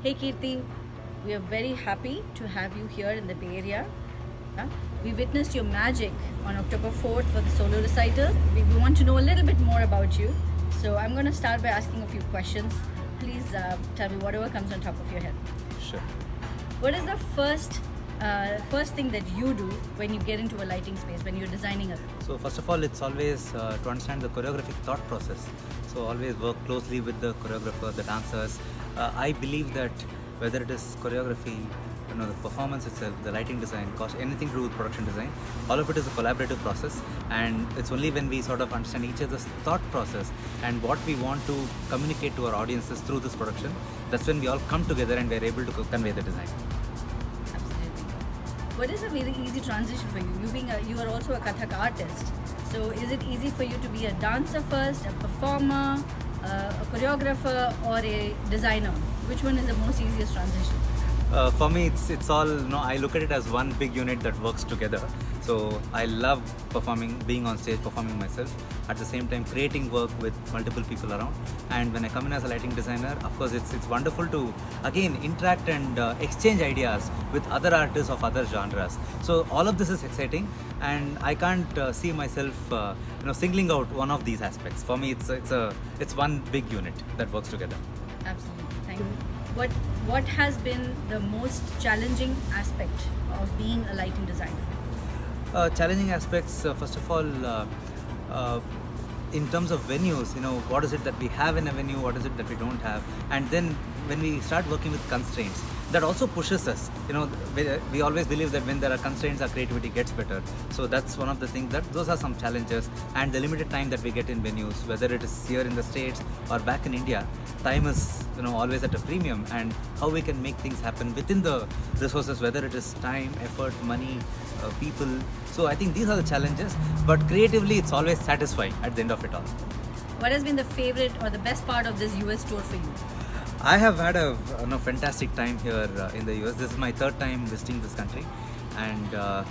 Hey Kirti, we are very happy to have you here in the Bay Area. We witnessed your magic on October 4th for the solo recital. We want to know a little bit more about you. So I'm going to start by asking a few questions. Please tell me whatever comes on top of your head. Sure. What is the first thing that you do when you get into a lighting space, when you're designing a... So first of all, it's always to understand the choreographic thought process. So always work closely with the choreographer, the dancers. I believe that whether it is choreography, the performance itself, the lighting design, anything to do with production design, all of it is a collaborative process, and it's only when we sort of understand each other's thought process and what we want to communicate to our audiences through this production, that's when we all come together and we're able to convey the design. Absolutely. What is a very easy transition for you? You are also a Kathak artist. So is it easy for you to be a dancer first, a performer, a choreographer, or a designer? Which one is the most easiest transition? For me, it's all, I look at it as one big unit that works together. So I love performing, being on stage, performing myself. At the same time, creating work with multiple people around. And when I come in as a lighting designer, of course, it's wonderful to, again, interact and exchange ideas with other artists of other genres. So all of this is exciting, and I can't see myself, singling out one of these aspects. For me, it's one big unit that works together. Absolutely. Thank you. What has been the most challenging aspect of being a lighting designer? Challenging aspects, first of all, in terms of venues, what is it that we have in a venue, what is it that we don't have, and then when we start working with constraints, that also pushes us. We always believe that when there are constraints, our creativity gets better. So that's one of the things, that those are some challenges, and the limited time that we get in venues, whether it is here in the States or back in India, time is always at a premium, and how we can make things happen within the resources, whether it is time, effort, money, people. So I think these are the challenges, but creatively it's always satisfying at the end of it all. What has been the favorite or the best part of this US tour for you? I have had a fantastic time here in the US. This is my third time visiting this country, and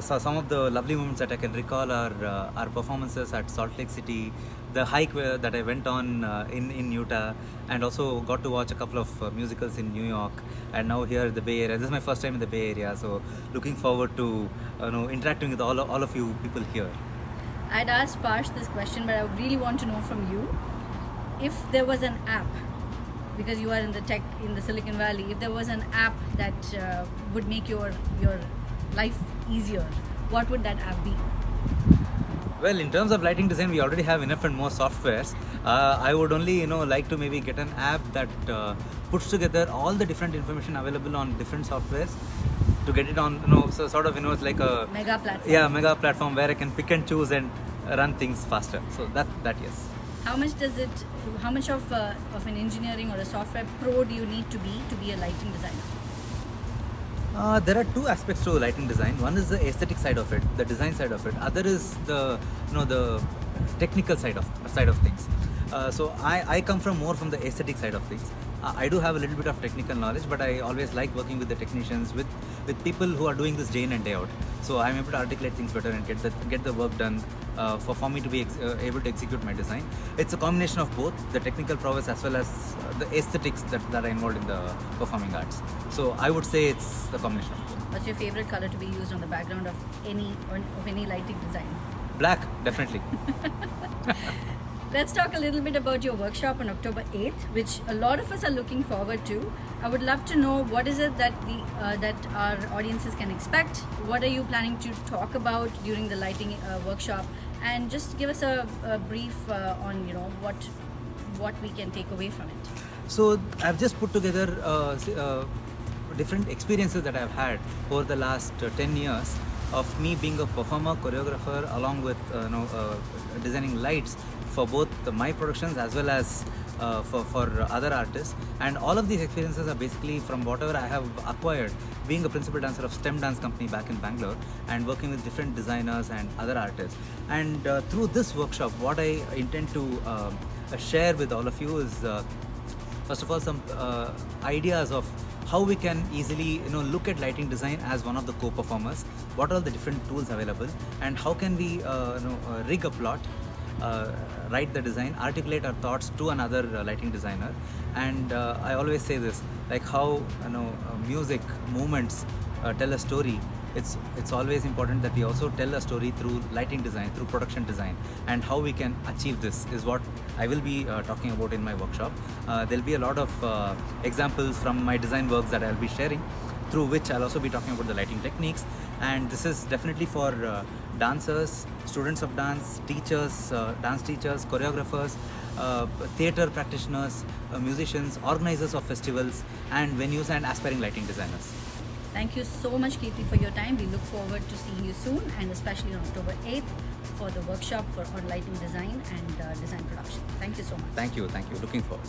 so some of the lovely moments that I can recall are our performances at Salt Lake City, the hike that I went on in Utah, and also got to watch a couple of musicals in New York, and now here in the Bay Area. This is my first time in the Bay Area, so looking forward to interacting with all of you people here. I'd asked Parsh this question, but I really want to know from you, if there was an app, because you are in the Silicon Valley, if there was an app that would make your life easier, what would that app be? Well, in terms of lighting design, we already have enough and more softwares. I would only like to maybe get an app that puts together all the different information available on different softwares to get it on, so sort of, it's like a Mega platform. Yeah, mega platform where I can pick and choose and run things faster. So that yes. How much of an engineering or a software pro do you need to be a lighting designer? There are two aspects to lighting design. One is the aesthetic side of it, the design side of it. Other is the the technical side of things. So I come more from the aesthetic side of things. I do have a little bit of technical knowledge, but I always like working with the technicians, with people who are doing this day in and day out. So I'm able to articulate things better and get the work done for me to be able to execute my design. It's a combination of both the technical prowess as well as the aesthetics that are involved in the performing arts. So I would say it's the combination of both. What's your favorite color to be used on the background of any lighting design? Black, definitely. Let's talk a little bit about your workshop on October 8th, which a lot of us are looking forward to. I would love to know, what is it that that our audiences can expect? What are you planning to talk about during the lighting workshop? And just give us a brief on what we can take away from it. So I've just put together different experiences that I've had over the last 10 years of me being a performer, choreographer, along with designing lights for both my productions as well as for other artists. And all of these experiences are basically from whatever I have acquired being a principal dancer of STEM dance company back in Bangalore and working with different designers and other artists. And through this workshop, what I intend to share with all of you is first of all some ideas of how we can easily look at lighting design as one of the co-performers, what are the different tools available, and how can we rig a plot write the design, articulate our thoughts to another lighting designer. And I always say this, like how music movements tell a story. It's always important that we also tell a story through lighting design, through production design, and how we can achieve this is what I will be talking about in my workshop. There'll be a lot of examples from my design works that I'll be sharing, through which I'll also be talking about the lighting techniques. And this is definitely for dancers, students of dance, teachers, dance teachers, choreographers, theatre practitioners, musicians, organizers of festivals and venues, and aspiring lighting designers. Thank you so much, Kirti, for your time. We look forward to seeing you soon, and especially on October 8th for the workshop on lighting design and design production. Thank you so much. Thank you. Looking forward.